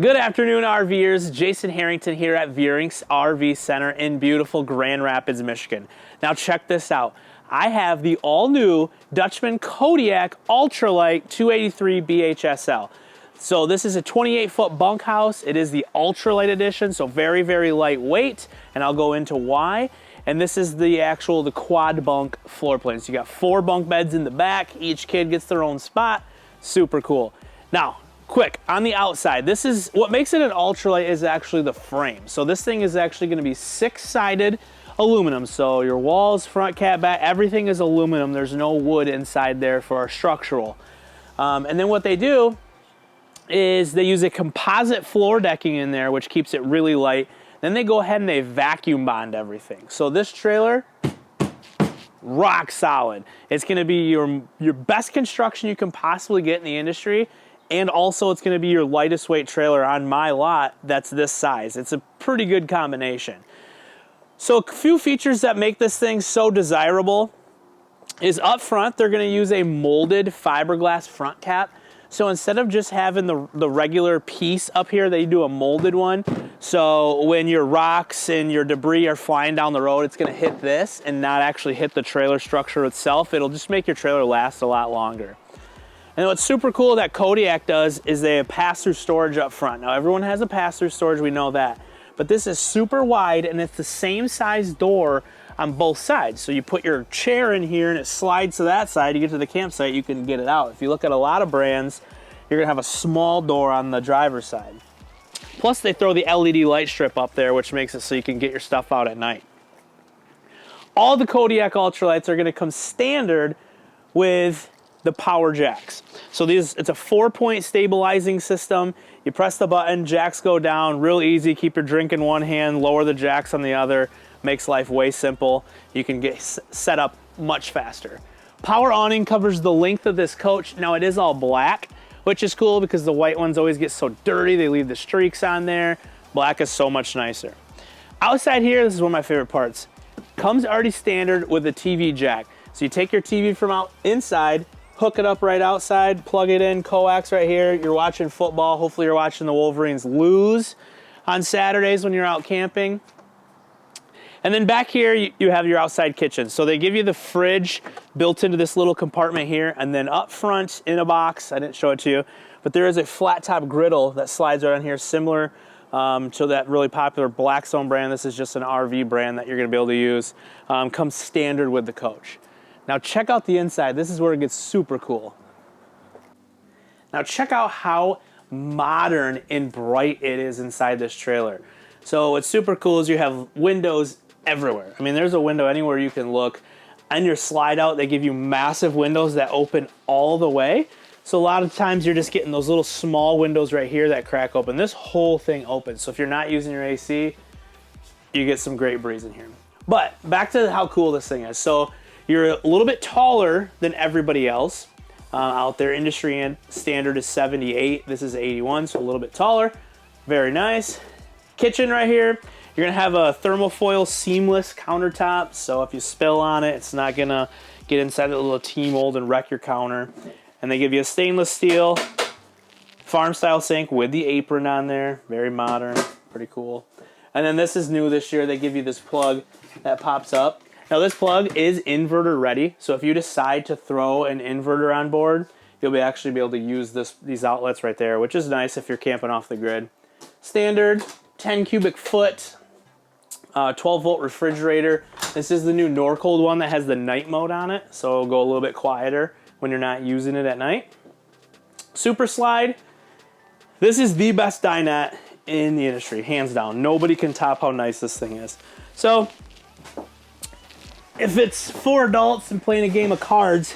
Good afternoon, RVers. Jason Harrington here at Veurink's RV Center in beautiful Grand Rapids, Michigan. Now check this out. I have the all-new Dutchmen Kodiak Ultra-lite 283 BHSL. So this is a 28-foot bunkhouse. It is the Ultra-lite edition, so very, very lightweight, and I'll go into why. And this is the quad bunk floor plan. So you got 4 bunk beds in the back. Each kid gets their own spot. Super cool. Now, quick, on the outside, this is what makes it an ultralight is actually the frame. So this thing is actually going to be 6-sided aluminum. So your walls, front, cat, back, everything is aluminum. There's no wood inside there for our structural. And then what they do is they use a composite floor decking in there, which keeps it really light. Then they go ahead and they vacuum bond everything. So this trailer, rock solid. It's going to be your best construction you can possibly get in the industry. And also it's going to be your lightest weight trailer on my lot that's this size. It's a pretty good combination. So a few features that make this thing so desirable is up front, they're going to use a molded fiberglass front cap. So instead of just having the regular piece up here, they do a molded one. So when your rocks and your debris are flying down the road, it's going to hit this and not actually hit the trailer structure itself. It'll just make your trailer last a lot longer. And what's super cool that Kodiak does is they have pass-through storage up front. Now everyone has a pass-through storage, we know that. But this is super wide and it's the same size door on both sides. So you put your chair in here and it slides to that side. You get to the campsite, you can get it out. If you look at a lot of brands, you're gonna have a small door on the driver's side. Plus they throw the LED light strip up there, which makes it so you can get your stuff out at night. All the Kodiak Ultralights are gonna come standard with the power jacks. So it's a 4-point stabilizing system. You press the button, jacks go down, real easy. Keep your drink in one hand, lower the jacks on the other. Makes life way simple. You can get set up much faster. Power awning covers the length of this coach. Now it is all black, which is cool because the white ones always get so dirty. They leave the streaks on there. Black is so much nicer. Outside here, this is one of my favorite parts. Comes already standard with a TV jack. So you take your TV from inside, hook it up right outside, plug it in, coax right here. You're watching football. Hopefully you're watching the Wolverines lose on Saturdays when you're out camping. And then back here, you have your outside kitchen. So they give you the fridge built into this little compartment here. And then up front in a box, I didn't show it to you, but there is a flat top griddle that slides right on here, similar to that really popular Blackstone brand. This is just an RV brand that you're gonna be able to use. Comes standard with the coach. Now check out the inside. This is where it gets super cool. Now check out how modern and bright it is inside this trailer. So what's super cool is you have windows everywhere. I mean, there's a window anywhere you can look. On your slide out, they give you massive windows that open all the way. So a lot of times you're just getting those little small windows right here that crack open. This whole thing opens. So if you're not using your AC, you get some great breeze in here. But back to how cool this thing is. So you're a little bit taller than everybody else out there. Industry and standard is 78. This is 81, so a little bit taller. Very nice. Kitchen right here. You're gonna have a thermofoil seamless countertop, so if you spill on it, it's not gonna get inside the little T-mold and wreck your counter. And they give you a stainless steel farm style sink with the apron on there. Very modern, pretty cool. And then this is new this year. They give you this plug that pops up. Now this plug is inverter ready, so if you decide to throw an inverter on board, you'll actually be able to use these outlets right there, which is nice if you're camping off the grid. Standard 10 cubic foot, 12 volt refrigerator. This is the new Norcold one that has the night mode on it, so it'll go a little bit quieter when you're not using it at night. Super slide. This is the best dinette in the industry, hands down. Nobody can top how nice this thing is. So if it's 4 adults and playing a game of cards,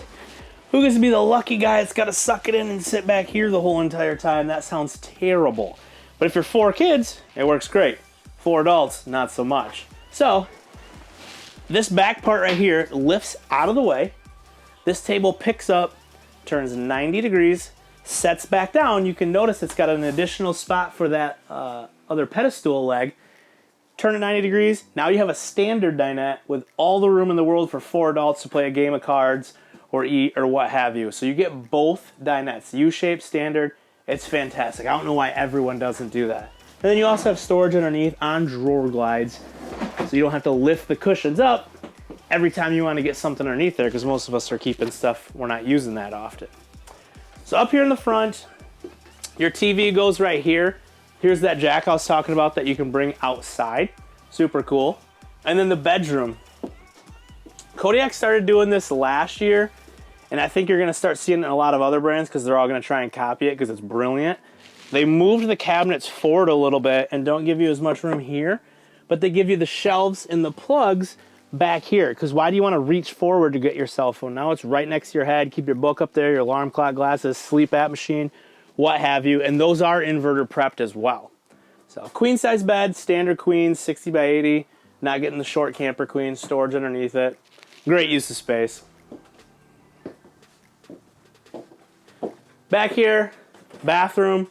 who gets to be the lucky guy that's got to suck it in and sit back here the whole entire time? That sounds terrible. But if you're 4 kids, it works great. 4 adults, not so much. So this back part right here lifts out of the way. This table picks up, turns 90 degrees, sets back down. You can notice it's got an additional spot for that other pedestal leg. Turn it 90 degrees. Now you have a standard dinette with all the room in the world for 4 adults to play a game of cards or eat or what have you. So you get both dinettes, U-shaped, standard, It's fantastic. I don't know why everyone doesn't do that. And then you also have storage underneath on drawer glides, so you don't have to lift the cushions up every time you want to get something underneath there, because most of us are keeping stuff we're not using that often. So up here in the front, your TV goes right here. Here's that jack I was talking about that you can bring outside. Super cool. And then the bedroom. Kodiak started doing this last year, and I think you're gonna start seeing it in a lot of other brands because they're all gonna try and copy it because it's brilliant. They moved the cabinets forward a little bit and don't give you as much room here, but they give you the shelves and the plugs back here, because why do you want to reach forward to get your cell phone? Now it's right next to your head. Keep your book up there, your alarm clock, glasses, sleep app machine, what have you, and those are inverter prepped as well. So queen size bed, standard queen, 60 by 80, not getting the short camper queen, storage underneath it. Great use of space. Back here, bathroom,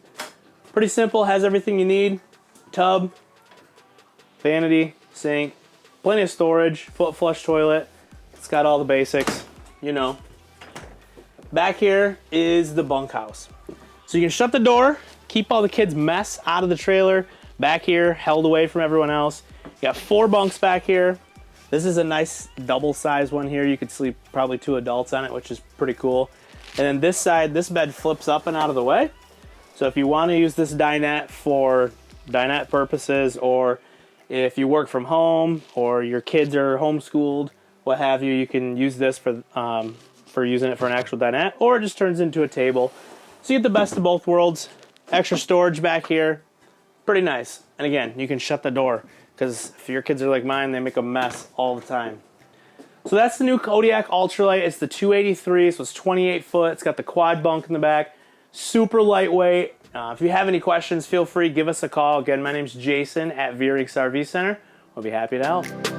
pretty simple, has everything you need. Tub, vanity, sink, plenty of storage, foot flush toilet. It's got all the basics, you know. Back here is the bunkhouse. So you can shut the door, keep all the kids' mess out of the trailer. Back here, held away from everyone else. You got 4 bunks back here. This is a nice double size one here. You could sleep probably 2 adults on it, which is pretty cool. And then this side, this bed flips up and out of the way. So if you want to use this dinette for dinette purposes, or if you work from home or your kids are homeschooled, what have you, you can use this for using it for an actual dinette, or it just turns into a table. So you get the best of both worlds. Extra storage back here, pretty nice. And again, you can shut the door, because if your kids are like mine, they make a mess all the time. So that's the new Kodiak Ultra-lite. It's the 283, so it's 28 foot. It's got the quad bunk in the back. Super lightweight. If you have any questions, feel free, give us a call. Again, my name's Jason at Veurink's RV Center. We'll be happy to help.